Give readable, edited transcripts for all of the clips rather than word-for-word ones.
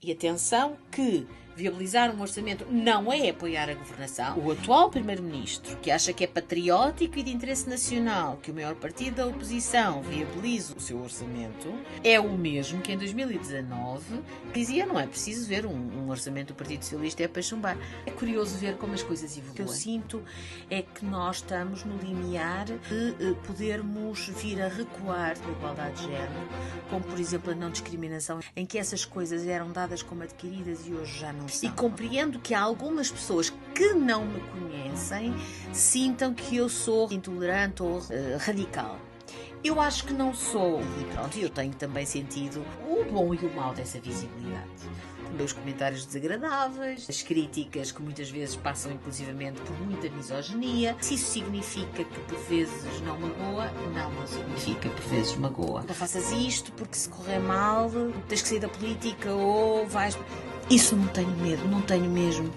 E atenção que viabilizar um orçamento não é apoiar a governação. O atual Primeiro-Ministro, que acha que é patriótico e de interesse nacional que o maior partido da oposição viabilize o seu orçamento, é o mesmo que em 2019 dizia não é preciso ver um orçamento do Partido Socialista é para chumbar. É curioso ver como as coisas evoluem. O que eu sinto é que nós estamos no limiar de podermos vir a recuar da igualdade de género, como por exemplo a não discriminação, em que essas coisas eram dadas como adquiridas e hoje já não são. E compreendo que há algumas pessoas que não me conhecem sintam que eu sou intolerante ou radical. Eu acho que não sou. E pronto, eu tenho também sentido o bom e o mau dessa visibilidade. Também os comentários desagradáveis, as críticas que muitas vezes passam inclusivamente por muita misoginia. Se isso significa que por vezes não magoa, não significa por vezes magoa. Não faças isto porque se correr mal tens que sair da política ou vais... Isso não tenho medo, não tenho mesmo.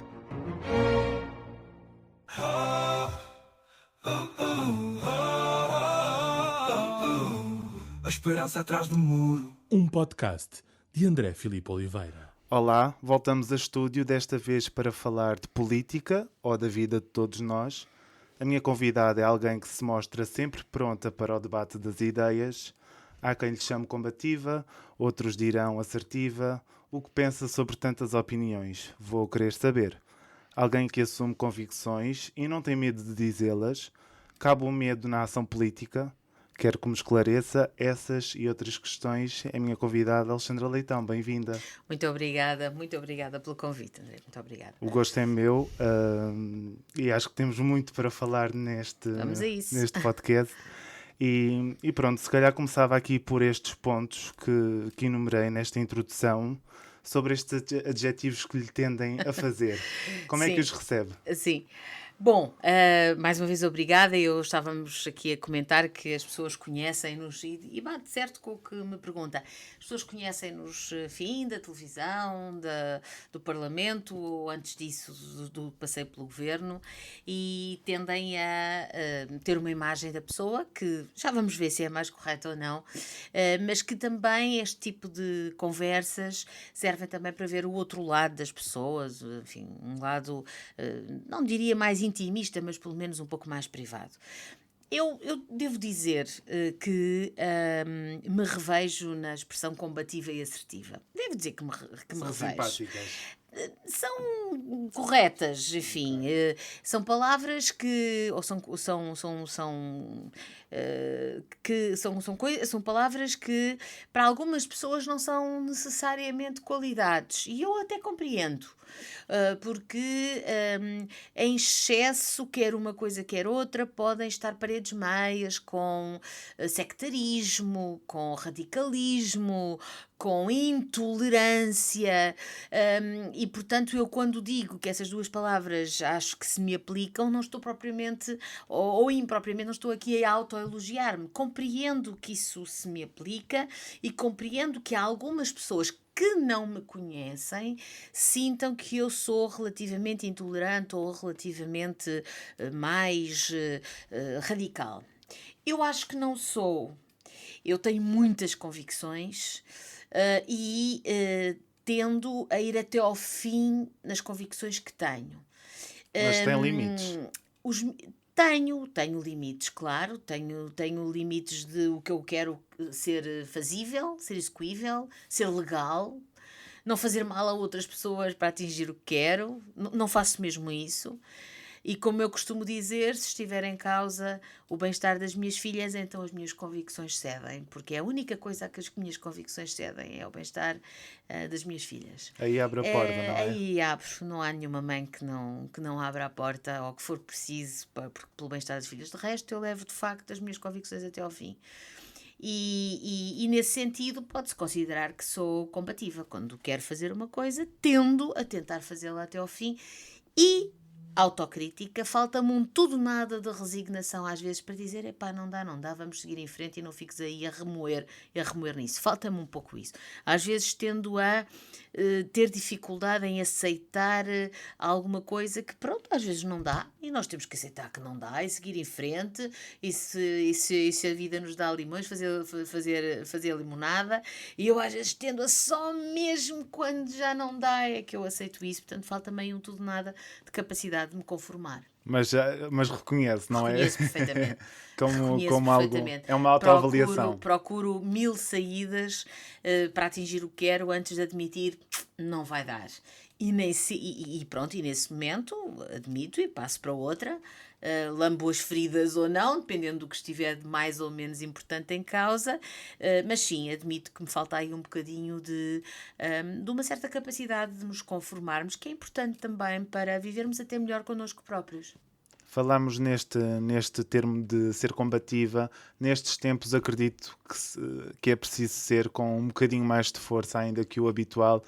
A esperança atrás do muro. Um podcast de André Filipe Oliveira. Olá, voltamos a estúdio, desta vez para falar de política ou da vida de todos nós. A minha convidada é alguém que se mostra sempre pronta para o debate das ideias. Há quem lhe chame combativa, outros dirão assertiva. O que pensa sobre tantas opiniões? Vou querer saber. Alguém que assume convicções e não tem medo de dizê-las. Cabe o medo na ação política? Quero que me esclareça essas e outras questões. É a minha convidada Alexandra Leitão. Bem-vinda. Muito obrigada pelo convite, André. Muito obrigada. O gosto é meu e acho que temos muito para falar neste podcast. E pronto, se calhar começava aqui por estes pontos que enumerei nesta introdução, sobre estes adjetivos que lhe tendem a fazer. Como é que os recebe? Sim. Bom, mais uma vez obrigada. Estávamos aqui a comentar que as pessoas conhecem-nos e bate certo com o que me pergunta. As pessoas conhecem-nos, da televisão, do Parlamento, ou antes disso do passeio pelo Governo, e tendem a ter uma imagem da pessoa que já vamos ver se é mais correta ou não, mas que também este tipo de conversas servem também para ver o outro lado das pessoas, enfim, um lado, não diria mais intimista, mas pelo menos um pouco mais privado. Eu devo dizer que me revejo na expressão combativa e assertiva. Devo dizer que me revejo. Simpáticas. São corretas, enfim, são palavras que, ou são palavras que para algumas pessoas não são necessariamente qualidades, e eu até compreendo, porque em excesso, quer uma coisa quer outra, podem estar paredes meias com sectarismo, com radicalismo, com intolerância, e portanto eu quando digo que essas duas palavras acho que se me aplicam, não estou propriamente, ou impropriamente, não estou aqui a autoelogiar-me. Compreendo que isso se me aplica e compreendo que há algumas pessoas que não me conhecem sintam que eu sou relativamente intolerante ou relativamente mais radical. Eu acho que não sou. Eu tenho muitas convicções e tendo a ir até ao fim nas convicções que tenho. Mas tem limites? Tenho limites, claro. Tenho limites de o que eu quero ser fazível, ser execuível, ser legal, não fazer mal a outras pessoas para atingir o que quero. Não faço mesmo isso. E como eu costumo dizer, se estiver em causa o bem-estar das minhas filhas, então as minhas convicções cedem, porque é a única coisa a que as minhas convicções cedem, é o bem-estar das minhas filhas. Aí abre a porta, não é? Aí abre, não há nenhuma mãe que não abra a porta, ou que for preciso, pelo bem-estar das filhas. De resto, eu levo de facto as minhas convicções até ao fim. E nesse sentido pode-se considerar que sou combativa. Quando quero fazer uma coisa, tendo a tentar fazê-la até ao fim. E autocrítica, falta-me um tudo nada de resignação às vezes para dizer, não dá, vamos seguir em frente e não fiques aí a remoer nisso. Falta-me um pouco isso. Às vezes tendo a ter dificuldade em aceitar alguma coisa que, pronto, às vezes não dá E nós temos que aceitar que não dá e seguir em frente. E se a vida nos dá limões, fazer limonada. E eu às vezes tendo a só mesmo quando já não dá é que eu aceito isso. Portanto, falta meio um tudo nada de capacidade de me conformar. Mas reconhece, não é? Reconheço perfeitamente. como algo. É uma autoavaliação. Procuro 1000 saídas para atingir o que quero antes de admitir não vai dar. E pronto, e nesse momento admito e passo para outra, lambo as feridas ou não, dependendo do que estiver de mais ou menos importante em causa, mas sim, admito que me falta aí um bocadinho de uma certa capacidade de nos conformarmos, que é importante também para vivermos até melhor connosco próprios. Falámos neste termo de ser combativa. Nestes tempos acredito que é preciso ser com um bocadinho mais de força ainda que o habitual.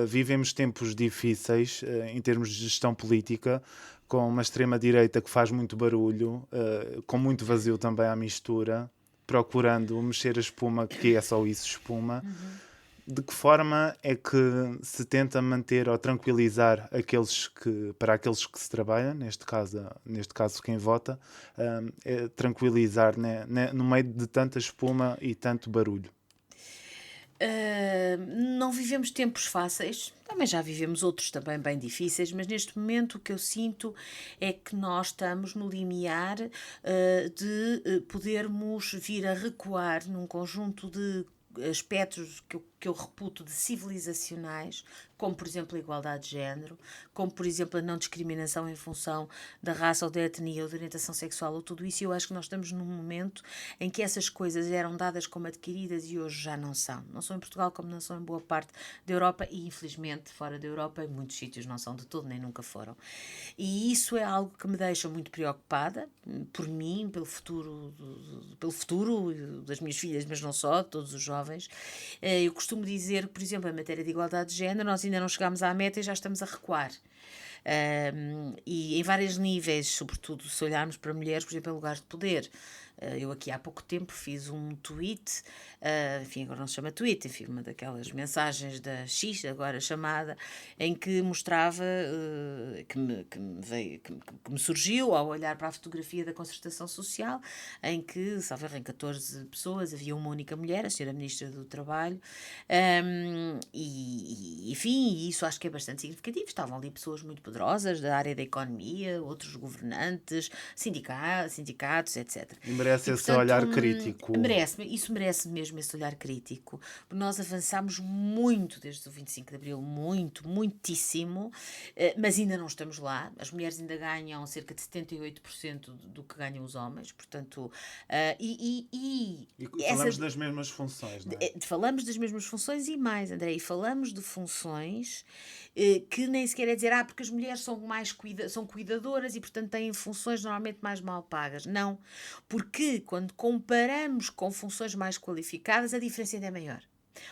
Vivemos tempos difíceis em termos de gestão política, com uma extrema-direita que faz muito barulho, com muito vazio também à mistura, procurando mexer a espuma, que é só isso, espuma. De que forma é que se tenta manter ou tranquilizar para aqueles que se trabalham, neste caso quem vota, é tranquilizar no meio de tanta espuma e tanto barulho? Não vivemos tempos fáceis, também já vivemos outros também bem difíceis, mas neste momento o que eu sinto é que nós estamos no limiar de podermos vir a recuar num conjunto de aspectos que eu reputo de civilizacionais, como por exemplo a igualdade de género, como por exemplo a não discriminação em função da raça ou da etnia ou da orientação sexual ou tudo isso. E eu acho que nós estamos num momento em que essas coisas eram dadas como adquiridas e hoje já não são. Não são em Portugal como não são em boa parte da Europa e infelizmente fora da Europa em muitos sítios não são de todo, nem nunca foram. E isso é algo que me deixa muito preocupada por mim, pelo futuro das minhas filhas, mas não só, de todos os jovens. Eu costumo dizer que, por exemplo, em matéria de igualdade de género, nós ainda não chegámos à meta e já estamos a recuar. E em vários níveis, sobretudo se olharmos para mulheres, por exemplo, em lugares de poder. Eu aqui há pouco tempo fiz um tweet, enfim, agora não se chama tweet, enfim, uma daquelas mensagens da X, agora chamada, em que mostrava, que me surgiu ao olhar para a fotografia da concertação social, em que, salvo erro, em 14 pessoas havia uma única mulher, a senhora Ministra do Trabalho, enfim, isso acho que é bastante significativo. Estavam ali pessoas muito poderosas da área da economia, outros governantes, sindicatos, etc. Merece esse olhar crítico. Isso merece mesmo esse olhar crítico. Nós avançámos muito desde o 25 de Abril, muitíssimo, mas ainda não estamos lá. As mulheres ainda ganham cerca de 78% do que ganham os homens, portanto... falamos das mesmas funções, não é? Falamos das mesmas funções e mais, André, e falamos de funções que nem sequer é dizer, porque as mulheres são cuidadoras e, portanto, têm funções normalmente mais mal pagas. Não, porque quando comparamos com funções mais qualificadas, a diferença ainda é maior.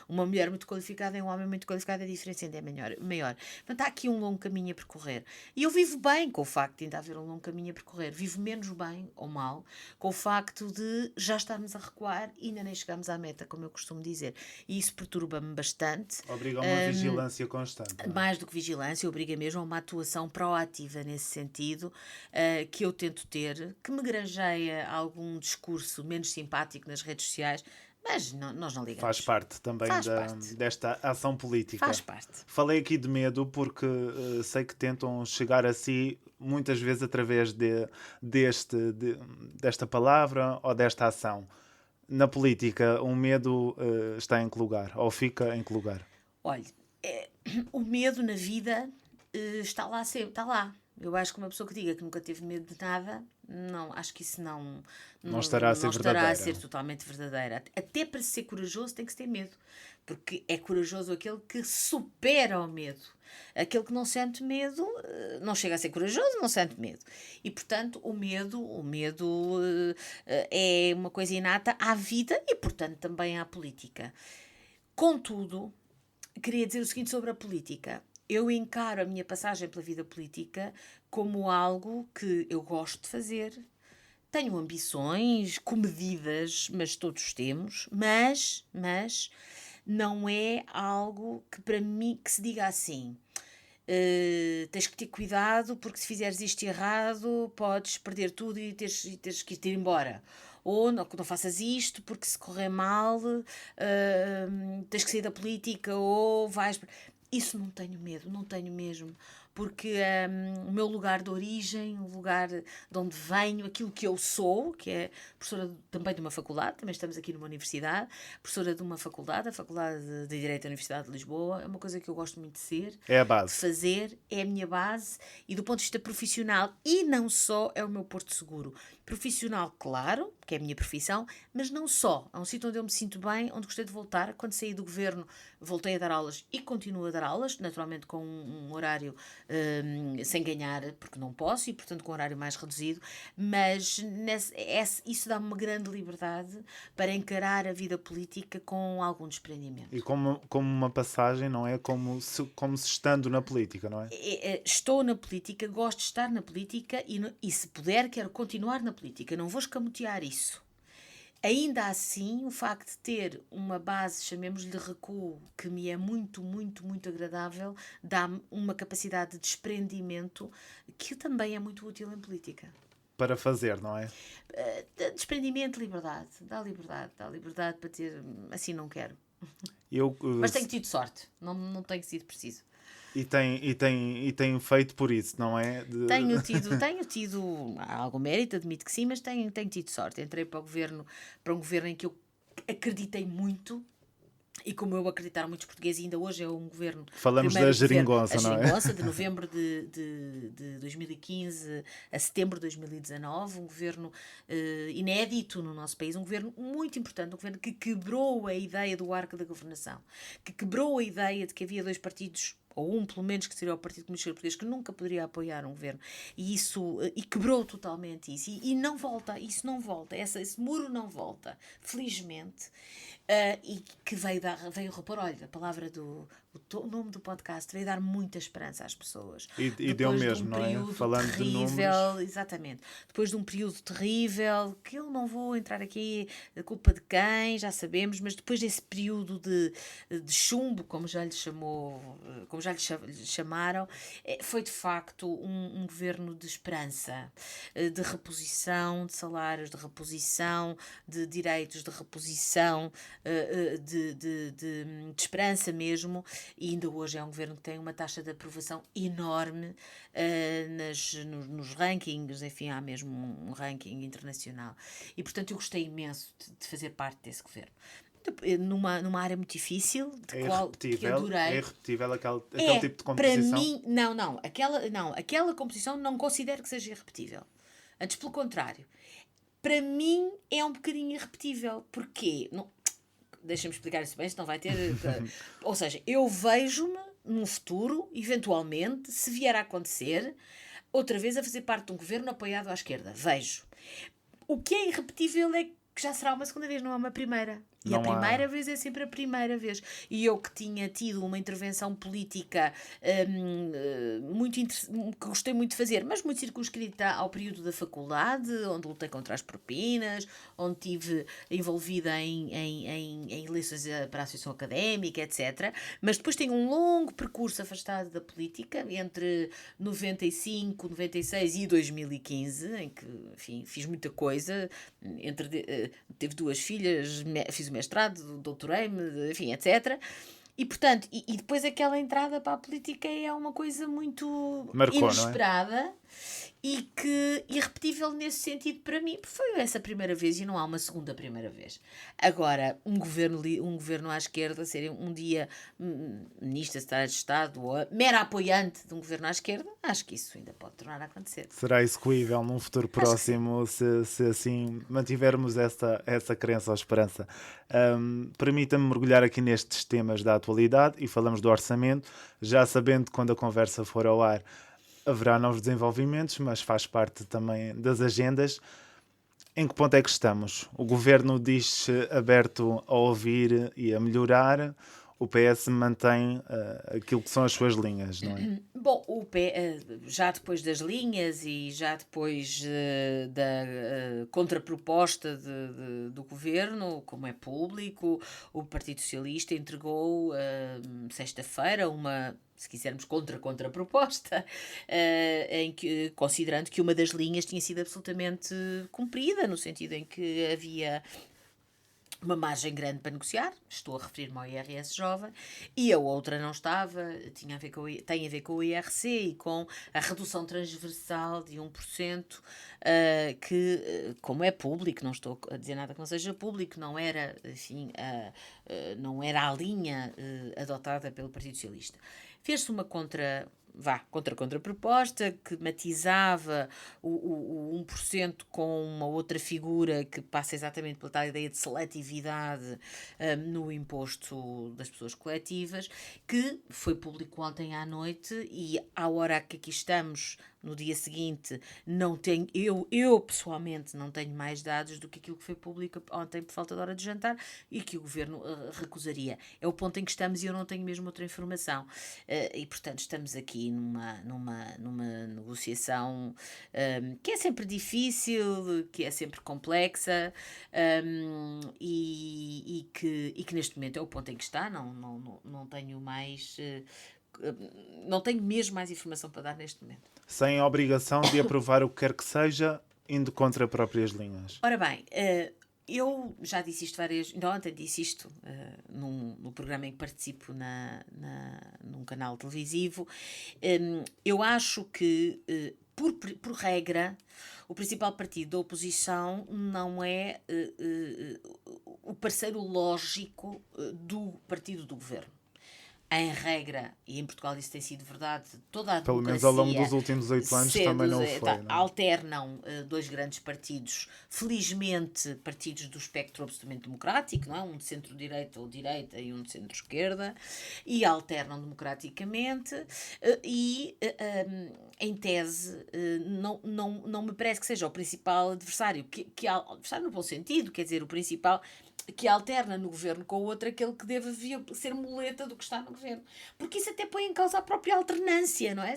Uma mulher muito qualificada e um homem muito qualificado, a diferença ainda é maior. Portanto, há aqui um longo caminho a percorrer. E eu vivo bem com o facto de ainda haver um longo caminho a percorrer. Vivo menos bem ou mal com o facto de já estarmos a recuar e ainda nem chegamos à meta, como eu costumo dizer. E isso perturba-me bastante. Obriga a uma vigilância constante. Mais do que vigilância, obriga mesmo a uma atuação proativa nesse sentido, que eu tento ter, que me granjeia algum discurso menos simpático nas redes sociais, mas nós não ligamos. Faz parte também desta ação política. Faz parte. Falei aqui de medo porque sei que tentam chegar a si muitas vezes através desta palavra ou desta ação. Na política, o medo está em que lugar? Ou fica em que lugar? Olha, o medo na vida está lá sempre, está lá. Eu acho que uma pessoa que diga que nunca teve medo de nada, não, acho que isso não estará a ser verdadeira. Estará a ser totalmente verdadeira. Até para ser corajoso tem que se ter medo, porque é corajoso aquele que supera o medo. Aquele que não sente medo não chega a ser corajoso, não sente medo. E, portanto, o medo é uma coisa inata à vida e, portanto, também à política. Contudo, queria dizer o seguinte sobre a política. Eu encaro a minha passagem pela vida política como algo que eu gosto de fazer. Tenho ambições comedidas, mas todos temos, mas não é algo que para mim que se diga assim, tens que ter cuidado porque se fizeres isto errado podes perder tudo e teres que ir embora. Ou não faças isto porque se correr mal tens que sair da política ou vais... Isso não tenho medo, não tenho mesmo. Porque o meu lugar de origem, o lugar de onde venho, aquilo que eu sou, que é professora também de uma faculdade, também estamos aqui numa universidade, professora de uma faculdade, a Faculdade de Direito da Universidade de Lisboa, é uma coisa que eu gosto muito de ser. É a base. De fazer, é a minha base, e do ponto de vista profissional, e não só, é o meu porto seguro. Profissional, claro, que é a minha profissão, mas não só. É um sítio onde eu me sinto bem, onde gostei de voltar. Quando saí do governo, voltei a dar aulas e continuo a dar aulas, naturalmente com um horário sem ganhar, porque não posso, e portanto com um horário mais reduzido, mas isso dá-me uma grande liberdade para encarar a vida política com algum desprendimento. E como uma passagem, não é? Como se estando na política, não é? Estou na política, gosto de estar na política e se puder quero continuar na política, não vou escamotear isso. Ainda assim, o facto de ter uma base, chamemos-lhe de recuo, que me é muito, muito, muito agradável, dá-me uma capacidade de desprendimento que também é muito útil em política. Para fazer, não é? Desprendimento, liberdade. Dá liberdade para ter... Assim não quero. Mas tenho tido sorte. Não tenho sido preciso. E tem feito por isso, não é? Tenho tido algum mérito, admito que sim, mas tenho tido sorte. Entrei para um governo em que eu acreditei muito, e como eu acreditaram muitos portugueses, ainda hoje é um governo... Falamos da geringonça, não é? A geringonça, de novembro de 2015 a setembro de 2019, um governo inédito no nosso país, um governo muito importante, um governo que quebrou a ideia do arco da governação, que quebrou a ideia de que havia dois partidos, ou um pelo menos, que seria o Partido Comunista Português, que nunca poderia apoiar um governo, e quebrou totalmente isso, e não volta, isso não volta, esse muro não volta, felizmente. E que veio repor, olha, a palavra o nome do podcast veio dar muita esperança às pessoas. E deu mesmo, não é? Falando terrível, de números. exatamente. Depois de um período terrível, que eu não vou entrar aqui a culpa de quem, já sabemos, mas depois desse período de chumbo, como já lhe chamaram, foi de facto um governo de esperança, de reposição de salários, de reposição de direitos, de reposição de esperança mesmo, e ainda hoje é um governo que tem uma taxa de aprovação enorme nos rankings, enfim, há mesmo um ranking internacional, e portanto eu gostei imenso de fazer parte desse governo. Numa área muito difícil, que adorei. É irrepetível aquele tipo de composição? Para mim, aquela composição não considero que seja irrepetível. Antes, pelo contrário. Para mim é um bocadinho irrepetível. Porquê? Deixa-me explicar isso bem, senão vai ter... Ou seja, eu vejo-me num futuro, eventualmente, se vier a acontecer, outra vez a fazer parte de um governo apoiado à esquerda. Vejo. O que é irrepetível é que já será uma segunda vez, não é uma primeira. E a primeira vez é sempre a primeira vez. E eu que tinha tido uma intervenção política que gostei muito de fazer, mas muito circunscrita ao período da faculdade, onde lutei contra as propinas, onde estive envolvida em eleições para a associação académica, etc. Mas depois tenho um longo percurso afastado da política, entre 95, 96 e 2015, em que, enfim, fiz muita coisa. Teve 2 filhas, fiz o mestrado, doutorei-me, enfim, etc. E, portanto, e depois aquela entrada para a política é uma coisa muito inesperada, não é? E irrepetível nesse sentido para mim, porque foi essa primeira vez e não há uma segunda primeira vez. Agora, um governo à esquerda ser um dia ministra, secretária de Estado ou mera apoiante de um governo à esquerda, acho que isso ainda pode tornar a acontecer. Será execuível num futuro próximo se assim mantivermos essa crença ou esperança. Permita-me mergulhar aqui nestes temas da atualidade e falamos do orçamento, já sabendo que quando a conversa for ao ar haverá novos desenvolvimentos, mas faz parte também das agendas. Em que ponto é que estamos? O governo diz-se aberto a ouvir e a melhorar, o PS mantém aquilo que são as suas linhas, não é? Bom, já depois das linhas e já depois da contraproposta do governo, como é público, o Partido Socialista entregou sexta-feira uma, se quisermos, contraproposta, considerando que uma das linhas tinha sido absolutamente cumprida, no sentido em que havia uma margem grande para negociar, estou a referir-me ao IRS jovem, e a outra não estava, tem a ver com o IRC e com a redução transversal de 1%, que, como é público, não estou a dizer nada que não seja público, não era, enfim, não era a linha adotada pelo Partido Socialista. Fez-se uma contraproposta que matizava o 1% com uma outra figura que passa exatamente pela tal ideia de seletividade no imposto das pessoas coletivas, que foi público ontem à noite e à hora que aqui estamos, no dia seguinte, não tenho, eu pessoalmente não tenho mais dados do que aquilo que foi público ontem por falta de hora de jantar e que o governo recusaria. É o ponto em que estamos e eu não tenho mesmo outra informação. E, portanto, estamos aqui numa negociação que é sempre difícil, que é sempre complexa e que neste momento é o ponto em que está. Não tenho mais... não tenho mesmo mais informação para dar neste momento. Sem a obrigação de aprovar o que quer que seja, indo contra próprias linhas. Ora bem, eu já disse isto ainda ontem disse isto no programa em que participo num canal televisivo. Eu acho que, por regra, o principal partido da oposição não é o parceiro lógico do partido do governo. Em regra, e em Portugal isso tem sido verdade, toda a Pelo democracia... menos ao longo dos últimos 8 anos também não foi. Não? Alternam dois grandes partidos, felizmente partidos do espectro absolutamente democrático, não é? Um de centro-direita ou direita e um de centro-esquerda, e alternam democraticamente em tese, não me parece que seja o principal adversário, adversário no bom sentido, quer dizer, o principal... que alterna no governo com o outro, aquele que deve ser muleta do que está no governo. Porque isso até põe em causa a própria alternância, não é?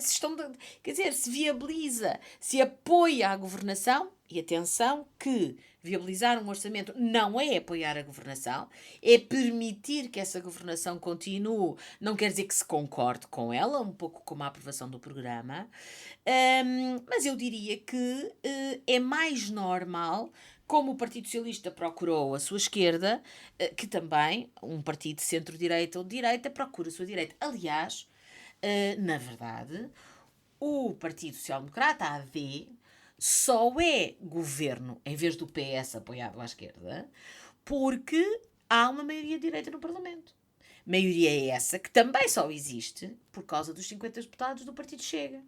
Quer dizer, se viabiliza, se apoia a governação, e atenção que viabilizar um orçamento não é apoiar a governação, é permitir que essa governação continue, não quer dizer que se concorde com ela, um pouco como a aprovação do programa, mas eu diria que é mais normal, como o Partido Socialista procurou a sua esquerda, que também um partido de centro-direita ou de direita procura a sua direita. Aliás, na verdade, o Partido Social Democrata, a AD, só é governo, em vez do PS apoiado à esquerda, porque há uma maioria de direita no Parlamento. Maioria essa que também só existe por causa dos 50 deputados do Partido Chega.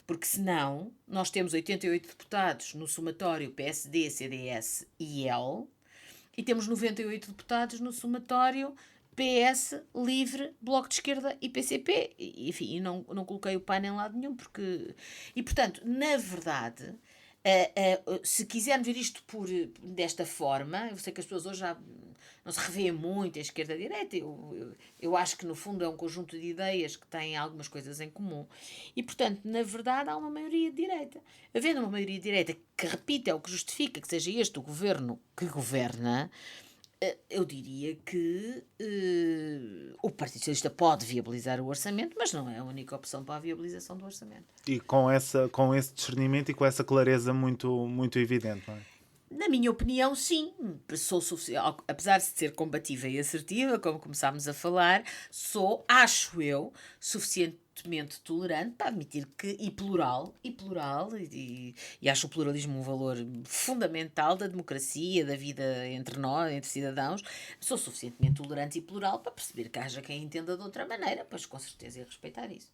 Porque senão, nós temos 88 deputados no somatório PSD, CDS e IL, e temos 98 deputados no somatório PS, Livre, Bloco de Esquerda e PCP. Enfim, e não coloquei o PAN em lado nenhum, porque... E, portanto, na verdade, se quisermos ver isto desta forma, eu sei que as pessoas hoje já não se revêem muito em esquerda e direita, eu acho que no fundo é um conjunto de ideias que têm algumas coisas em comum. E, portanto, na verdade há uma maioria de direita. Havendo uma maioria de direita que, repito, é o que justifica que seja este o governo que governa, eu diria que o Partido Socialista pode viabilizar o orçamento, mas não é a única opção para a viabilização do orçamento. E com esse discernimento e com essa clareza muito, muito evidente, não é? Na minha opinião, sim. Apesar de ser combativa e assertiva, como começámos a falar, acho eu, suficientemente tolerante para admitir que, e plural, e acho o pluralismo um valor fundamental da democracia, da vida entre nós, entre cidadãos, sou suficientemente tolerante e plural para perceber que haja quem entenda de outra maneira, pois com certeza ia respeitar isso.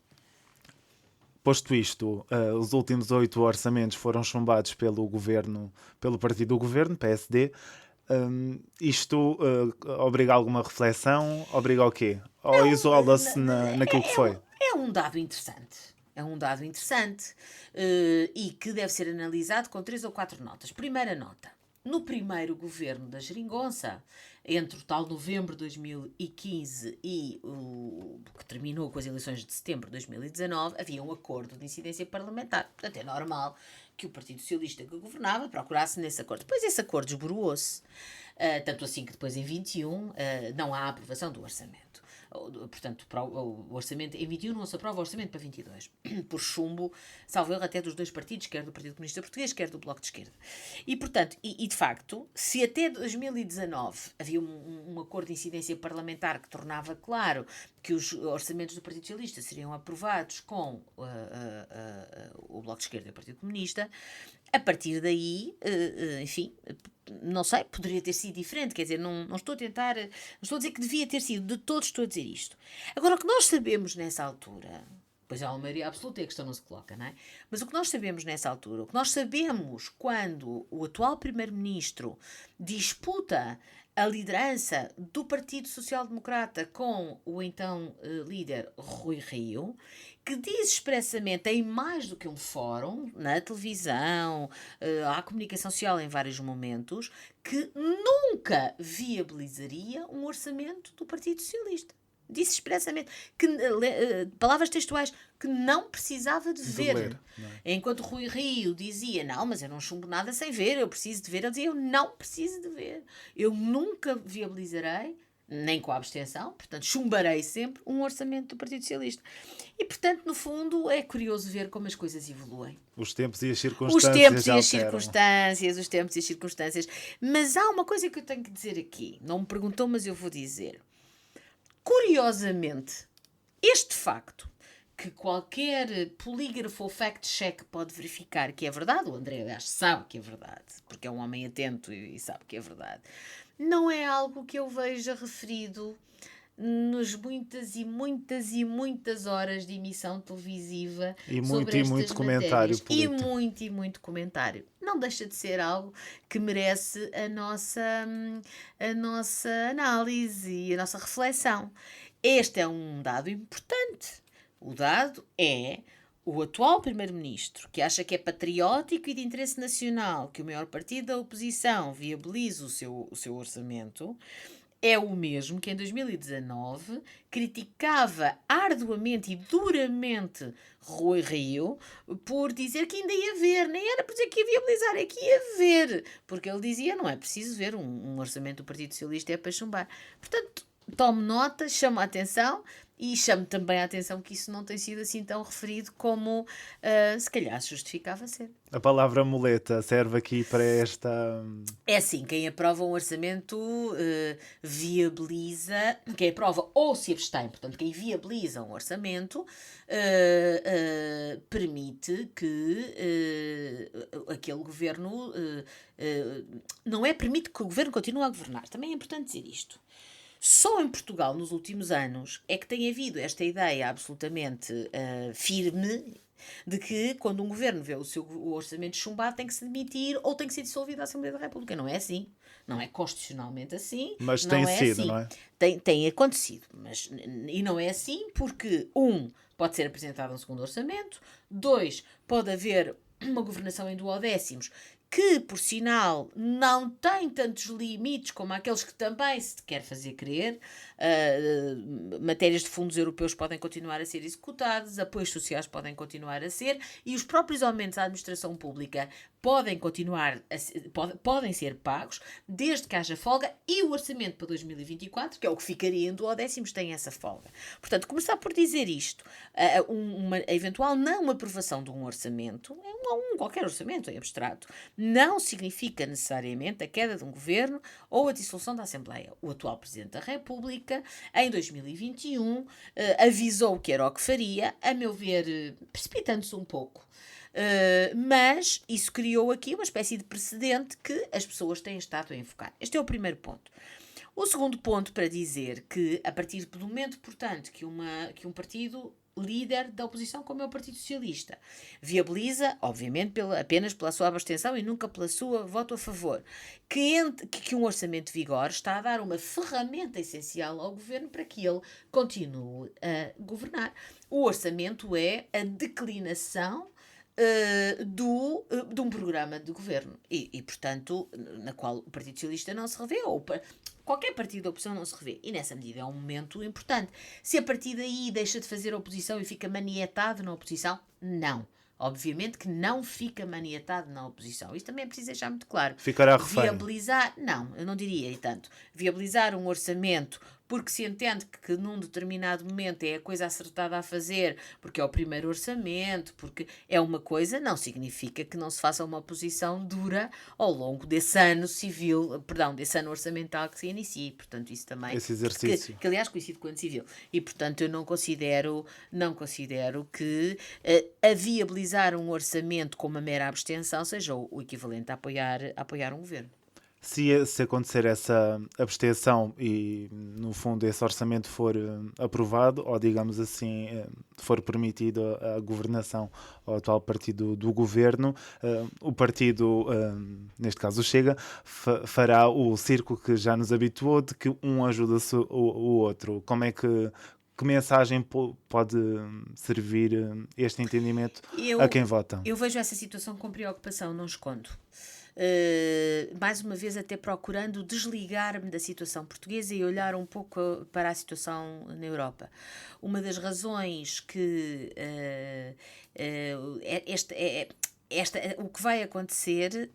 Posto isto, os últimos 8 orçamentos foram chumbados pelo partido do governo, PSD. Isto obriga a alguma reflexão? Obriga ao quê? Ou isola-se naquilo que foi? É um dado interessante. E que deve ser analisado com 3 ou 4 notas. Primeira nota. No primeiro governo da Geringonça, entre o tal novembro de 2015 e o que terminou com as eleições de setembro de 2019, havia um acordo de incidência parlamentar. Portanto, é normal que o Partido Socialista que governava procurasse nesse acordo. Depois esse acordo esboroou-se, tanto assim que depois em 21 não há aprovação do orçamento. Portanto, o orçamento em 21 não se aprova o orçamento para 22, por chumbo, salvo erro, até dos dois partidos, quer do Partido Comunista Português, quer do Bloco de Esquerda. E, portanto, de facto, se até 2019 havia um acordo de incidência parlamentar que tornava claro que os orçamentos do Partido Socialista seriam aprovados com o Bloco de Esquerda e o Partido Comunista, a partir daí, enfim, não sei, poderia ter sido diferente, quer dizer, não estou a tentar, não estou a dizer que devia ter sido, de todos estou a dizer isto. Agora, o que nós sabemos nessa altura, pois há uma maioria absoluta e a questão não se coloca, não é? Mas o que nós sabemos nessa altura, o que nós sabemos quando o atual Primeiro-Ministro disputa a liderança do Partido Social Democrata com o então líder Rui Rio, que diz expressamente em mais do que um fórum, na televisão, à comunicação social em vários momentos, que nunca viabilizaria um orçamento do Partido Socialista. Disse expressamente, palavras textuais, que não precisava de ver. Ler, não é? Enquanto Rui Rio dizia, não, mas eu não chumbo nada sem ver, eu preciso de ver. Ele dizia, eu não preciso de ver. Eu nunca viabilizarei, nem com a abstenção, portanto, chumbarei sempre um orçamento do Partido Socialista. E, portanto, no fundo, é curioso ver como as coisas evoluem. Os tempos e as circunstâncias. Os tempos e já as alteram. circunstâncias, os tempos e as circunstâncias. Mas há uma coisa que eu tenho que dizer aqui. Não me perguntou, mas eu vou dizer. Curiosamente, este facto, que qualquer polígrafo ou fact-check pode verificar que é verdade, o André, aliás, sabe que é verdade, porque é um homem atento e sabe que é verdade, não é algo que eu veja referido nas muitas e muitas e muitas horas de emissão televisiva E muito sobre e estas muito comentário matérias. político. E muito comentário. Não deixa de ser algo que merece a nossa análise e a nossa reflexão. Este é um dado importante. O dado é o atual Primeiro-Ministro, que acha que é patriótico e de interesse nacional que o maior partido da oposição viabilize o seu orçamento, é o mesmo que em 2019 criticava arduamente e duramente Rui Rio por dizer que ainda ia ver, nem era por dizer que ia viabilizar, é que ia ver, porque ele dizia, não é preciso ver, um orçamento do Partido Socialista é para chumbar. Portanto, tome nota, chama a atenção e chame também a atenção que isso não tem sido assim tão referido como se calhar se justificava ser. A palavra muleta serve aqui para esta... É assim, quem aprova um orçamento viabiliza, quem aprova ou se abstém, portanto, quem viabiliza um orçamento permite que aquele governo, não é permite que o governo continue a governar. Também é importante dizer isto. Só em Portugal, nos últimos anos, é que tem havido esta ideia absolutamente firme de que, quando um governo vê o orçamento chumbado, tem que se demitir ou tem que ser dissolvido a Assembleia da República. Não é assim. Não é constitucionalmente assim. Mas não tem é sido, assim. não é? Tem acontecido. E não é assim porque, pode ser apresentado um segundo orçamento. 2, pode haver uma governação em duodécimos que, por sinal, não tem tantos limites como aqueles que também se quer fazer crer. Matérias de fundos europeus podem continuar a ser executadas, apoios sociais podem continuar a ser, e os próprios aumentos à administração pública podem continuar podem ser pagos, desde que haja folga, e o orçamento para 2024, que é o que ficaria em duodécimos, tem essa folga. Portanto, começar por dizer isto, uma eventual não aprovação de um orçamento, qualquer orçamento em abstrato, não significa necessariamente a queda de um governo ou a dissolução da Assembleia. O atual Presidente da República, em 2021, avisou que era o que faria, a meu ver, precipitando-se um pouco. Mas isso criou aqui uma espécie de precedente que as pessoas têm estado a enfocar. Este é o primeiro ponto. O segundo ponto para dizer que, a partir do momento, portanto, que um partido líder da oposição, como é o Partido Socialista, viabiliza, obviamente, apenas pela sua abstenção e nunca pela sua voto a favor, que um orçamento de vigor está a dar uma ferramenta essencial ao governo para que ele continue a governar. O orçamento é a declinação de um programa de governo e, portanto, na qual o Partido Socialista não se revê, ou qualquer partido da oposição não se revê. E nessa medida é um momento importante. Se a partir daí deixa de fazer oposição e fica manietado na oposição, não. Obviamente que não fica manietado na oposição. Isto também é preciso deixar muito claro. Ficará refém. Viabilizar, não, eu não diria e tanto. Viabilizar um orçamento porque se entende que num determinado momento é a coisa acertada a fazer, porque é o primeiro orçamento, porque é uma coisa, não significa que não se faça uma oposição dura ao longo desse ano civil, desse ano orçamental que se inicie. Portanto, isso também... Esse exercício. Que aliás coincide com o ano civil. E, portanto, eu não considero que a viabilizar um orçamento com uma mera abstenção seja o equivalente a apoiar um governo. Se acontecer essa abstenção e, no fundo, esse orçamento for aprovado, ou, digamos assim, for permitido a governação ao atual partido do governo, o partido, neste caso o Chega, fará o círculo que já nos habituou de que um ajuda-se o outro. Como é que mensagem pode servir este entendimento a quem vota? Eu vejo essa situação com preocupação, não escondo. Mais uma vez até procurando desligar-me da situação portuguesa e olhar um pouco para a situação na Europa. Uma das razões que o que vai acontecer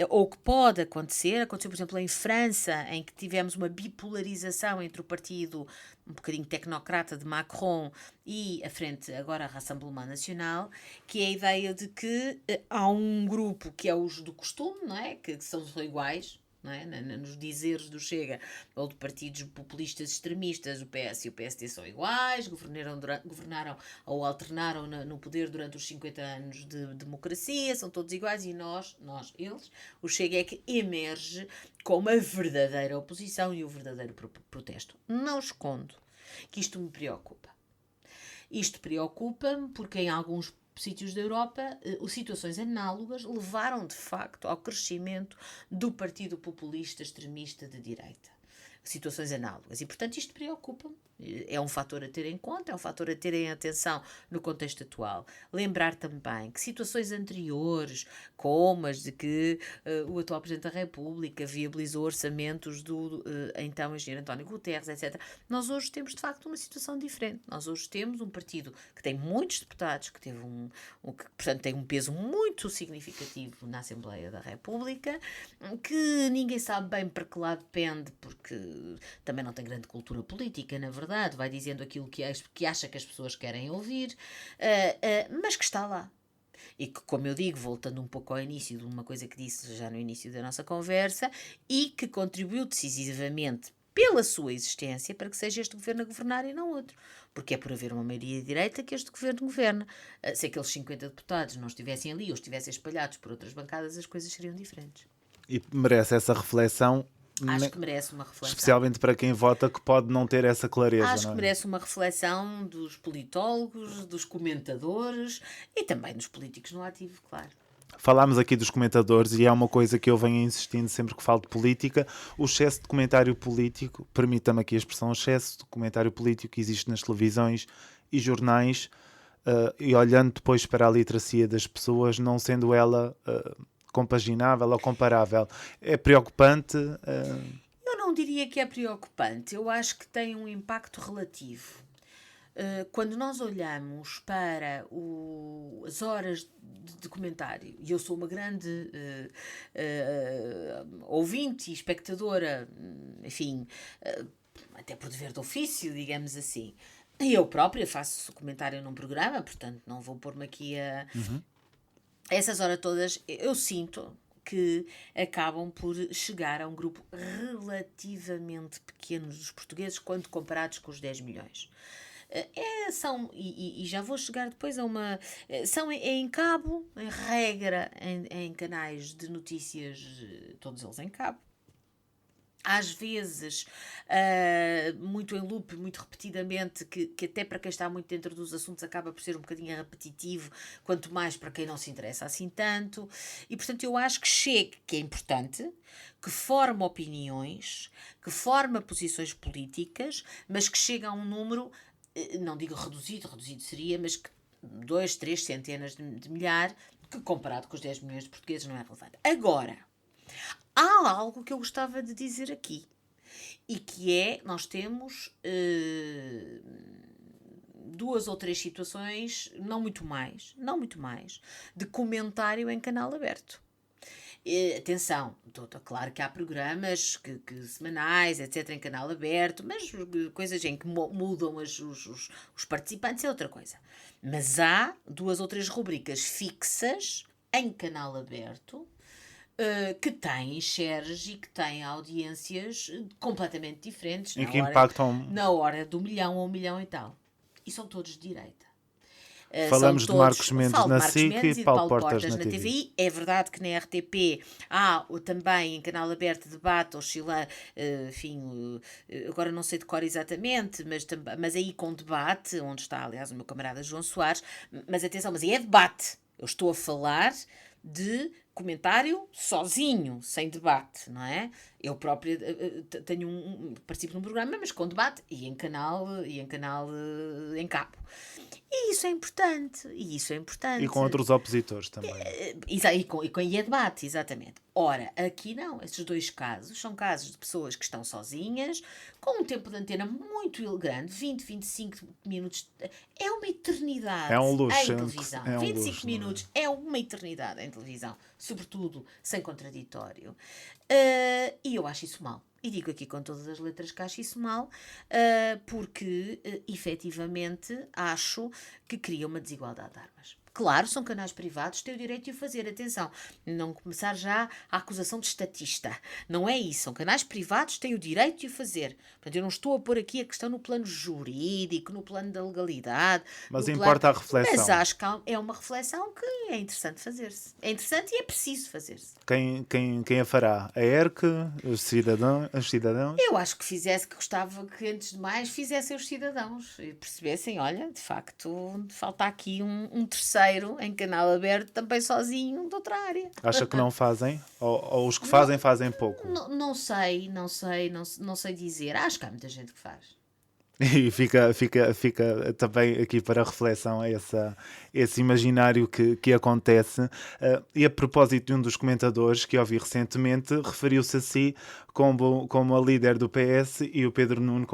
ou que pode acontecer, aconteceu por exemplo em França, em que tivemos uma bipolarização entre o partido um bocadinho tecnocrata de Macron e a frente, agora a Rassemblement National, que é a ideia de que há um grupo que é os do costume, não é? Que são iguais, não é? Nos dizeres do Chega ou de partidos populistas extremistas, o PS e o PSD são iguais, governaram ou alternaram no poder durante os 50 anos de democracia, são todos iguais e eles, o Chega é que emerge como a verdadeira oposição e o verdadeiro protesto. Não escondo que isto me preocupa. Isto preocupa-me porque em alguns sítios da Europa, situações análogas levaram de facto ao crescimento do partido populista extremista de direita. Situações análogas. E, portanto, isto preocupa-me. É um fator a ter em conta, é um fator a ter em atenção no contexto atual. Lembrar também que situações anteriores, como as de que o atual Presidente da República viabilizou orçamentos do então engenheiro António Guterres, etc. Nós hoje temos, de facto, uma situação diferente. Nós hoje temos um partido que tem muitos deputados, que teve que, portanto, tem um peso muito significativo na Assembleia da República, que ninguém sabe bem para que lado depende, porque também não tem grande cultura política, na verdade, vai dizendo aquilo que acha que as pessoas querem ouvir, mas que está lá. E que, como eu digo, voltando um pouco ao início de uma coisa que disse já no início da nossa conversa, e que contribuiu decisivamente pela sua existência para que seja este governo a governar e não outro. Porque é por haver uma maioria de direita que este governo governa. Se aqueles 50 deputados não estivessem ali ou estivessem espalhados por outras bancadas, as coisas seriam diferentes. E merece essa reflexão. Acho que merece uma reflexão. Especialmente para quem vota que pode não ter essa clareza. Acho que merece uma reflexão dos politólogos, dos comentadores e também dos políticos no ativo, claro. Falámos aqui dos comentadores e é uma coisa que eu venho insistindo sempre que falo de política. O excesso de comentário político, permita-me aqui a expressão, o excesso de comentário político que existe nas televisões e jornais, e olhando depois para a literacia das pessoas, não sendo ela compaginável ou comparável. É preocupante? Eu não diria que é preocupante. Eu acho que tem um impacto relativo. Quando nós olhamos para as horas de comentário, e eu sou uma grande ouvinte e espectadora, enfim, até por dever de ofício, digamos assim, e eu própria faço comentário num programa, portanto não vou pôr-me aqui a... Essas horas todas, eu sinto que acabam por chegar a um grupo relativamente pequeno dos portugueses quando comparados com os 10 milhões. E já vou chegar depois a uma... São em cabo, em regra, em canais de notícias, todos eles em cabo. Às vezes, muito em loop, muito repetidamente, que até para quem está muito dentro dos assuntos acaba por ser um bocadinho repetitivo, quanto mais para quem não se interessa assim tanto. E, portanto, eu acho que é importante, que forma opiniões, que forma posições políticas, mas que chega a um número, não digo reduzido seria, mas que 2, 3 centenas de milhares, que comparado com os 10 milhões de portugueses não é relevante. Agora, há algo que eu gostava de dizer aqui, e que é, nós temos 2 ou 3 situações, não muito mais, de comentário em canal aberto. Atenção, claro que há programas que semanais, etc., em canal aberto, mas coisas em que mudam os participantes é outra coisa. Mas há 2 ou 3 rubricas fixas em canal aberto que têm shares e que têm audiências completamente diferentes. E que impactam... Na hora do 1 milhão ou 1 milhão e tal. E são todos de direita. Falamos de Marcos Mendes na SIC e de Paulo Portas na TVI. TVI. É verdade que na RTP há também em canal aberto debate, oscila, enfim, agora não sei de cor exatamente, mas aí com debate, onde está, aliás, o meu camarada João Soares, mas atenção, mas aí é debate. Eu estou a falar de comentário sozinho, sem debate, não é? Eu própria participo num programa, mas com debate e em canal em cabo. E isso é importante. E com outros opositores também. E com debate, exatamente. Ora, aqui não. Esses 2 casos são casos de pessoas que estão sozinhas, com um tempo de antena muito grande, 20, 25 minutos. É uma eternidade em televisão. 25 minutos é uma eternidade em televisão. Sobretudo sem contraditório. E eu acho isso mal. E digo aqui com todas as letras que acho isso mal, porque, efetivamente, acho que cria uma desigualdade de armas. Claro, são canais privados, têm o direito de o fazer. Atenção, não começar já a acusação de estatista. Não é isso. São canais privados, têm o direito de o fazer. Portanto, eu não estou a pôr aqui a questão no plano jurídico, no plano da legalidade. Mas importa a reflexão. Mas acho que é uma reflexão que é interessante fazer-se. É interessante e é preciso fazer-se. Quem a fará? A ERC? Os cidadãos? Eu acho que que gostava que, antes de mais, fizessem os cidadãos e percebessem, olha, de facto, falta aqui um terceiro em canal aberto, também sozinho, de outra área. Acha que não fazem? Ou os que fazem pouco? Não sei dizer. Acho que há muita gente que faz. E fica também aqui para reflexão esse imaginário que acontece. E a propósito de um dos comentadores que ouvi recentemente, referiu-se a si como a líder do PS e o Pedro Nuno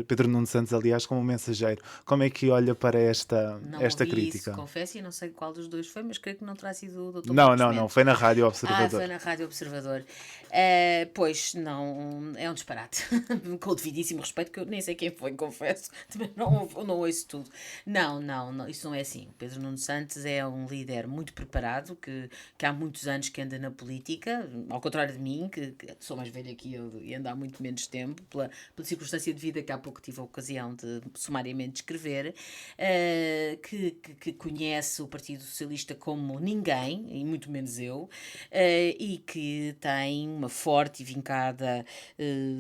Pedro Nuno Santos, aliás, como mensageiro. Como é que olha para esta crítica? Isso, confesso, e não sei qual dos 2 foi, mas creio que não terá sido o Dr. Não, foi na Rádio Observador. Foi na Rádio Observador. Pois, não, é um disparate. Com o devidíssimo respeito, que eu nem sei quem foi, confesso. Também não ouço tudo. Não, isso não é assim. O Pedro Nuno Santos é um líder muito preparado, que há muitos anos que anda na política, ao contrário de mim, que sou mais velha que ele e ando há muito menos tempo, pela circunstância de vida que há pouco tive a ocasião de sumariamente descrever, que conhece o Partido Socialista como ninguém, e muito menos eu, e que tem uma forte e vincada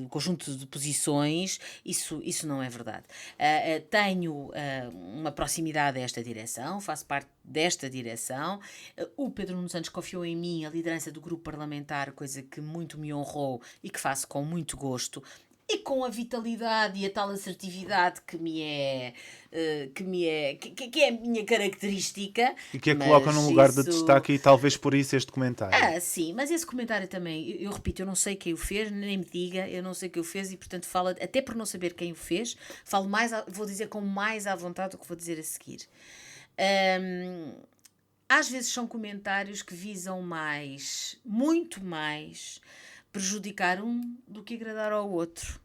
conjunto de posições. Isso não é verdade. Tenho uma proximidade a esta direção, faço parte desta direção. O Pedro Nuno Santos confiou em mim a liderança do grupo parlamentar, coisa que muito me honrou e que faço com muito gosto. E com a vitalidade e a tal assertividade que é a minha característica. E que a coloca num lugar de destaque, e talvez por isso este comentário. Sim, mas esse comentário também, eu repito, eu não sei quem o fez, nem me diga, eu não sei quem o fez, e portanto falo, até por não saber quem o fez, vou dizer com mais à vontade o que vou dizer a seguir. Às vezes são comentários que visam muito mais, prejudicar um do que agradar ao outro.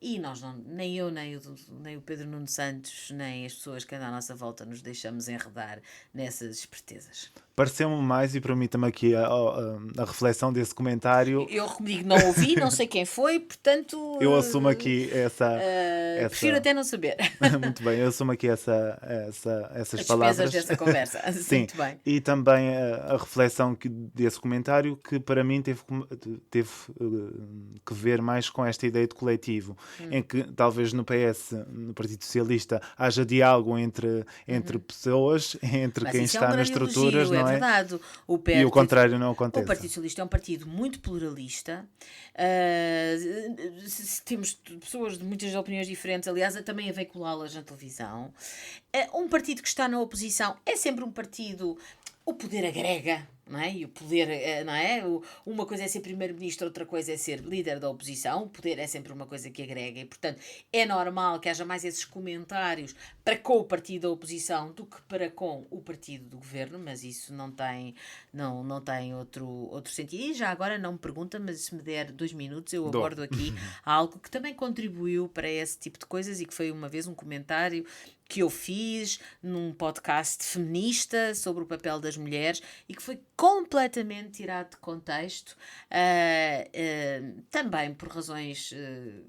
E nós, nem eu, nem o Pedro Nuno Santos, nem as pessoas que andam à nossa volta nos deixamos enredar nessas espertezas. Pareceu-me mais, e permita-me aqui a reflexão desse comentário. Eu digo, não ouvi, não sei quem foi, portanto... Eu assumo aqui essa... Prefiro até não saber. Muito bem, eu assumo aqui essas as palavras. Dessa conversa. Sim, muito bem. E também a reflexão desse comentário, que para mim teve que ver mais com esta ideia de coletivo. em que talvez no PS, no Partido Socialista, haja diálogo entre pessoas, entre Mas quem isso está é um nas grande estruturas, elogio, não é? verdade. E o contrário não O acontece. Partido Socialista é um partido muito pluralista. Temos pessoas de muitas opiniões diferentes, aliás, também a veiculá-las na televisão. Um partido que está na oposição é sempre um partido... O poder agrega, não é? E o poder, não é? Uma coisa é ser primeiro-ministro, outra coisa é ser líder da oposição. O poder é sempre uma coisa que agrega e, portanto, é normal que haja mais esses comentários para com o partido da oposição do que para com o partido do governo, mas isso não tem outro sentido. E já agora não me pergunta, mas se me der 2 minutos eu abordo aqui algo que também contribuiu para esse tipo de coisas e que foi uma vez um comentário que eu fiz num podcast feminista sobre o papel das mulheres e que foi completamente tirado de contexto, também por razões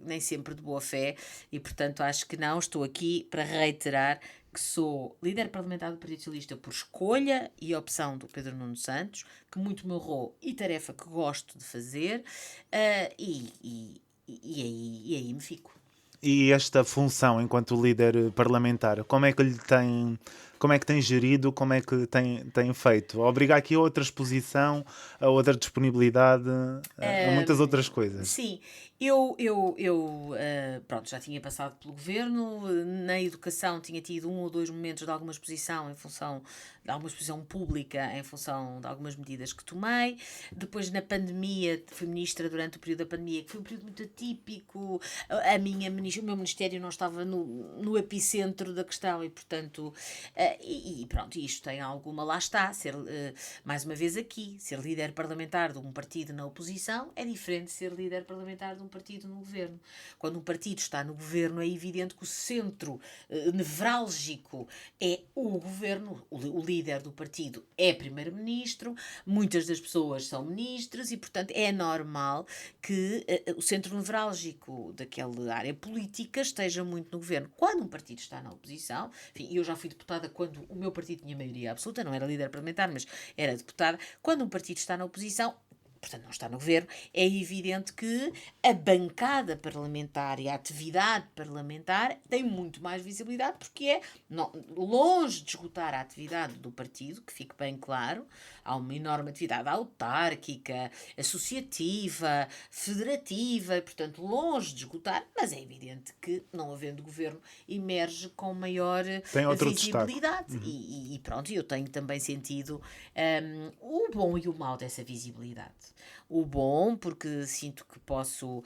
nem sempre de boa fé, e portanto acho que não, estou aqui para reiterar que sou líder parlamentar do Partido Socialista por escolha e opção do Pedro Nuno Santos, que muito me honrou e tarefa que gosto de fazer, e aí me fico. E esta função enquanto líder parlamentar, como é que tem gerido, como é que tem feito? Obriga aqui a outra exposição, a outra disponibilidade, a muitas outras coisas. Sim, pronto, já tinha passado pelo governo, na educação tinha tido 1 ou 2 momentos de alguma exposição em função de alguma exposição pública em função de algumas medidas que tomei. Depois, na pandemia, fui ministra durante o período da pandemia, que foi um período muito atípico. O meu ministério não estava no epicentro da questão e, portanto, pronto, isto tem alguma, lá está, mais uma vez aqui, ser líder parlamentar de um partido na oposição é diferente de ser líder parlamentar de um partido no governo. Quando um partido está no governo, é evidente que o centro nevrálgico é o governo, o líder do partido é primeiro-ministro, muitas das pessoas são ministros e, portanto, é normal que o centro nevrálgico daquela área política esteja muito no governo. Quando um partido está na oposição, enfim, eu já fui deputada quando o meu partido tinha maioria absoluta, não era líder parlamentar, mas era deputada. Quando um partido está na oposição, portanto não está no governo, é evidente que a bancada parlamentar e a atividade parlamentar tem muito mais visibilidade porque longe de esgotar a atividade do partido, que fique bem claro, há uma enorme atividade autárquica, associativa, federativa, portanto longe de esgotar, mas é evidente que, não havendo governo, emerge com maior visibilidade. E pronto, eu tenho também sentido o bom e o mau dessa visibilidade. O bom, porque sinto que posso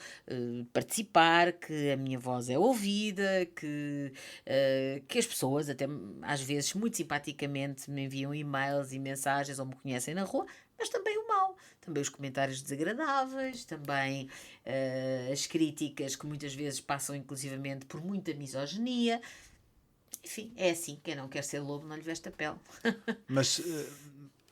participar, que a minha voz é ouvida, que as pessoas, até às vezes muito simpaticamente, me enviam e-mails e mensagens ou me conhecem na rua, mas também o mau. Também os comentários desagradáveis, também as críticas que muitas vezes passam inclusivamente por muita misoginia. Enfim, é assim, quem não quer ser lobo não lhe veste a pele. Mas...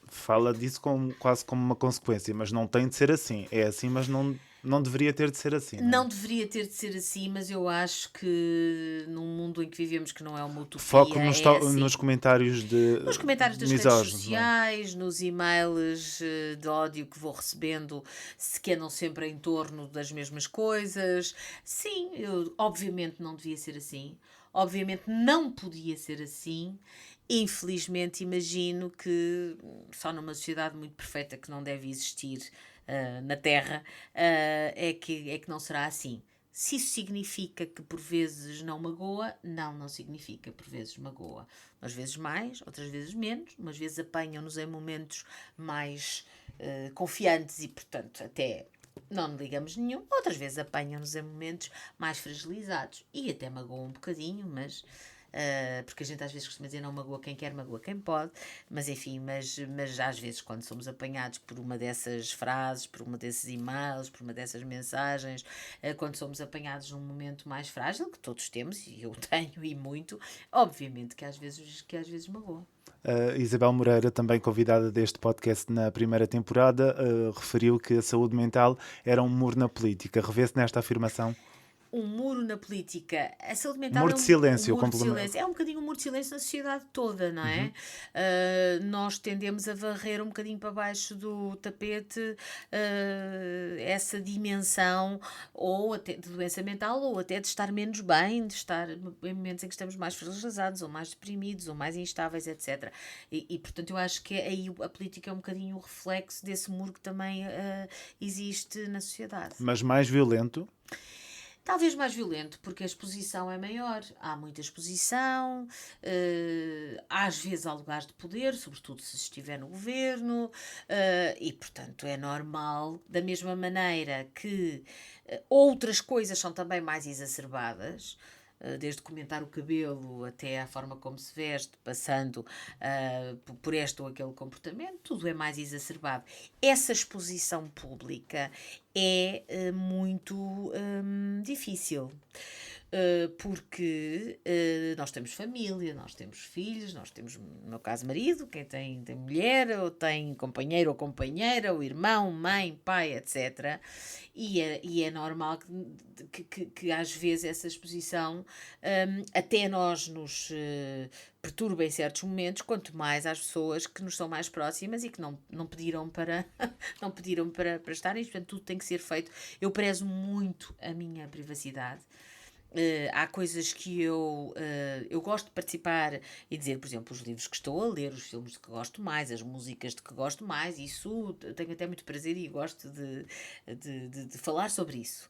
fala disso quase como uma consequência, mas não tem de ser assim. É assim, mas não deveria ter de ser assim. Não deveria ter de ser assim, mas eu acho que num mundo em que vivemos, que não é uma utopia, foco assim. nos comentários nos comentários das redes sociais, nos e-mails de ódio que vou recebendo, que andam sempre em torno das mesmas coisas. Sim, obviamente não devia ser assim. Obviamente não podia ser assim. Infelizmente, imagino que só numa sociedade muito perfeita que não deve existir na Terra é que não será assim. Se isso significa que por vezes não magoa, não significa, por vezes magoa. Umas vezes mais, outras vezes menos, umas vezes apanham-nos em momentos mais confiantes e, portanto, até não ligamos nenhum, outras vezes apanham-nos em momentos mais fragilizados e até magoam um bocadinho, mas... porque a gente às vezes costuma dizer não magoa quem quer, magoa quem pode, mas enfim, mas às vezes quando somos apanhados por uma dessas frases, por uma desses e-mails, por uma dessas mensagens, quando somos apanhados num momento mais frágil, que todos temos, e eu tenho e muito, obviamente que às vezes magoa. Isabel Moreira, também convidada deste podcast na primeira temporada, referiu que a saúde mental era um muro na política. Revê-se nesta afirmação? um muro na política. A saúde mental Muro de silêncio, um muro de complemento. silêncio. É um bocadinho um muro de silêncio na sociedade toda, não é? Nós tendemos a varrer um bocadinho para baixo do tapete essa dimensão ou até de doença mental ou até de estar menos bem, de estar em momentos em que estamos mais fragilizados ou mais deprimidos ou mais instáveis, etc. E portanto eu acho que aí a política é um bocadinho o reflexo desse muro que também existe na sociedade. Mas mais violento. Talvez mais violento, porque a exposição é maior. Há muita exposição, às vezes há lugares de poder, sobretudo se estiver no governo, e, portanto, é normal, da mesma maneira que outras coisas são também mais exacerbadas, desde comentar o cabelo até a forma como se veste, passando por este ou aquele comportamento, tudo é mais exacerbado. Essa exposição pública é muito difícil. Porque nós temos família, nós temos filhos, nós temos, no meu caso, marido, quem tem mulher, ou tem companheiro ou companheira, ou irmão, mãe, pai, etc. E é normal que às vezes essa exposição até nós nos perturba em certos momentos, quanto mais às pessoas que nos são mais próximas e que não pediram para não pediram para estarem, portanto tudo tem que ser feito. Eu prezo muito a minha privacidade. Há coisas que eu gosto de participar e dizer, por exemplo, os livros que estou a ler, os filmes de que gosto mais, as músicas de que gosto mais, isso tenho até muito prazer e gosto de falar sobre isso.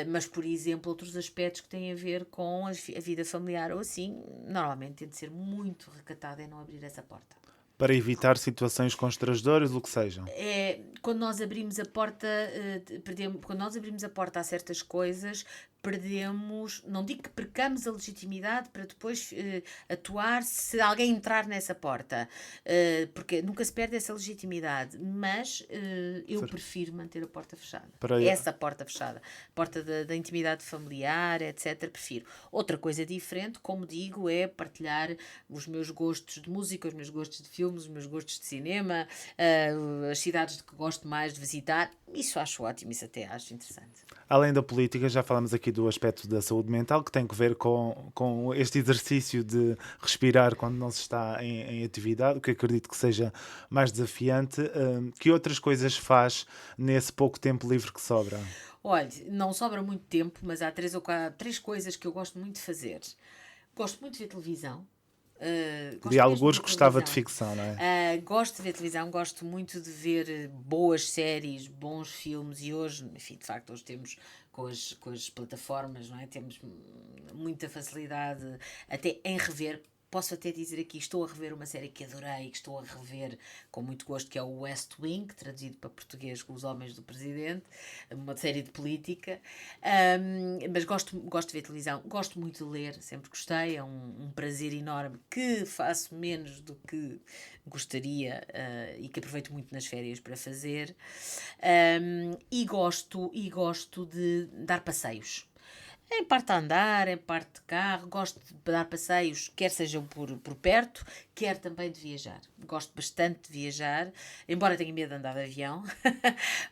Mas, por exemplo, outros aspectos que têm a ver com a vida familiar ou assim, normalmente tento ser muito recatada em não abrir essa porta. Para evitar situações constrangedoras, o que sejam. Quando nós abrimos a porta, quando nós abrimos a porta a certas coisas, perdemos, não digo que percamos a legitimidade para depois atuar se alguém entrar nessa porta, porque nunca se perde essa legitimidade, mas eu prefiro manter a porta fechada. Essa porta fechada, porta da intimidade familiar, etc. Prefiro. Outra coisa diferente, como digo, é partilhar os meus gostos de música, os meus gostos de filmes, os meus gostos de cinema, as cidades de que gosto mais de visitar. Isso acho ótimo, isso até acho interessante. Além da política, já falamos aqui do aspecto da saúde mental, que tem que ver com este exercício de respirar quando não se está em atividade, o que acredito que seja mais desafiante. Que outras coisas faz nesse pouco tempo livre que sobra? Olha, não sobra muito tempo, mas há três coisas que eu gosto muito de fazer. Gosto muito de ver televisão. De alguns gostava de ficção, não é? Gosto de ver televisão, gosto muito de ver boas séries, bons filmes e hoje, enfim, de facto, hoje temos com as plataformas, não é? Temos muita facilidade até em rever. Posso até dizer aqui, estou a rever uma série que adorei, que estou a rever com muito gosto, que é o West Wing, traduzido para português com Os Homens do Presidente, uma série de política, mas gosto de ver televisão, gosto muito de ler, sempre gostei, é um prazer enorme, que faço menos do que gostaria e que aproveito muito nas férias para fazer, e gosto de dar passeios. Em parte a andar, em parte de carro, gosto de dar passeios, quer sejam por perto, quer também de viajar. Gosto bastante de viajar, embora tenha medo de andar de avião,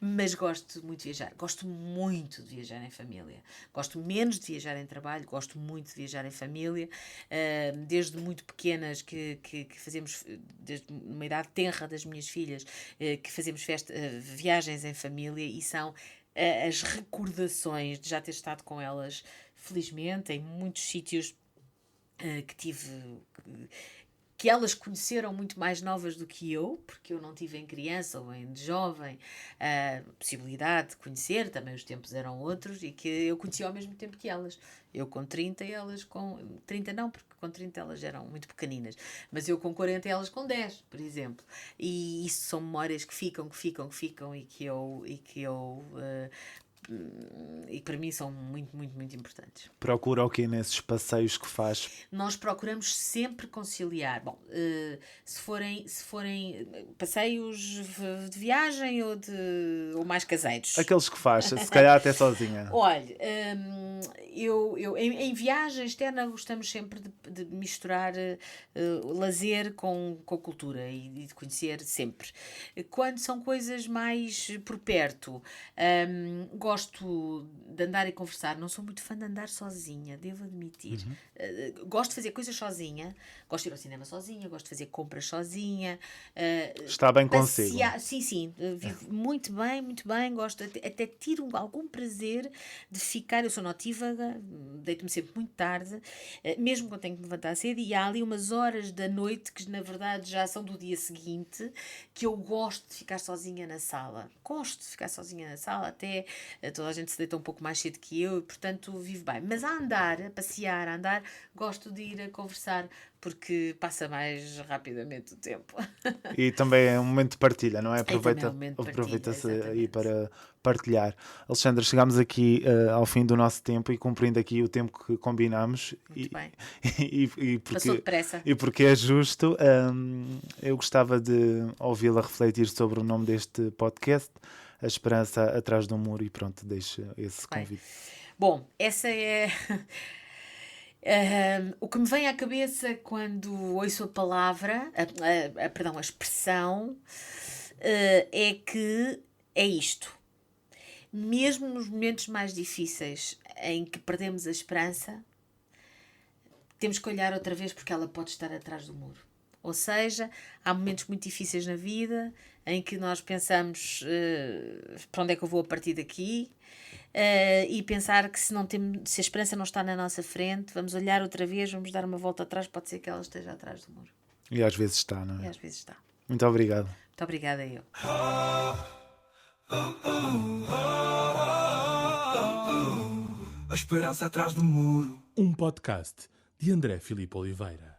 mas gosto muito de viajar. Gosto muito de viajar em família. Gosto menos de viajar em trabalho, gosto muito de viajar em família. Desde muito pequenas que fazemos, desde uma idade tenra das minhas filhas, que fazemos viagens em família e são as recordações de já ter estado com elas, felizmente, em muitos sítios que tive, que elas conheceram muito mais novas do que eu, porque eu não tive em criança ou em jovem a possibilidade de conhecer, também os tempos eram outros, e que eu conhecia ao mesmo tempo que elas. Eu com 30 e elas com... 30 não, porque com 30 elas eram muito pequeninas, mas eu com 40 e elas com 10, por exemplo. E isso são memórias que ficam e que para mim são muito, muito, muito importantes. Procura o quê nesses passeios que faz? Nós procuramos sempre conciliar. Bom, se forem passeios de viagem ou mais caseiros. Aqueles que faz, se calhar até sozinha. Olha, eu em viagem externa gostamos sempre de misturar lazer com cultura e de conhecer sempre. Quando são coisas mais por perto, gosto gosto de andar e conversar. Não sou muito fã de andar sozinha, devo admitir. Gosto de fazer coisas sozinha. Gosto de ir ao cinema sozinha, gosto de fazer compras sozinha. Está bem consigo. Sim. Vivo muito bem. Gosto, até tiro algum prazer de ficar. Eu sou notívaga, deito-me sempre muito tarde, mesmo quando tenho que me levantar cedo, e há ali umas horas da noite que na verdade já são do dia seguinte, que eu gosto de ficar sozinha na sala. Gosto de ficar sozinha na sala, até toda a gente se deita um pouco mais cedo que eu, e portanto vivo bem. Mas a andar, a passear, gosto de ir a conversar, porque passa mais rapidamente o tempo. E também é um momento de partilha, não é? Aproveita-se aí para partilhar. Alexandra, chegámos aqui ao fim do nosso tempo e cumprindo aqui o tempo que combinámos. Muito bem. Passou depressa. E porque é justo, eu gostava de ouvi-la refletir sobre o nome deste podcast, A Esperança Atrás do Muro, e pronto, deixo esse convite. Bom, essa é... o que me vem à cabeça quando ouço a palavra, a expressão, é que é isto. Mesmo nos momentos mais difíceis em que perdemos a esperança, temos que olhar outra vez, porque ela pode estar atrás do muro. Ou seja, há momentos muito difíceis na vida em que nós pensamos para onde é que eu vou a partir daqui, e pensar que se a esperança não está na nossa frente, vamos olhar outra vez, vamos dar uma volta atrás, pode ser que ela esteja atrás do muro. E às vezes está, não é? E às vezes está. Muito obrigado. Muito obrigada eu. A esperança atrás do muro. Um podcast de André Filipe Oliveira.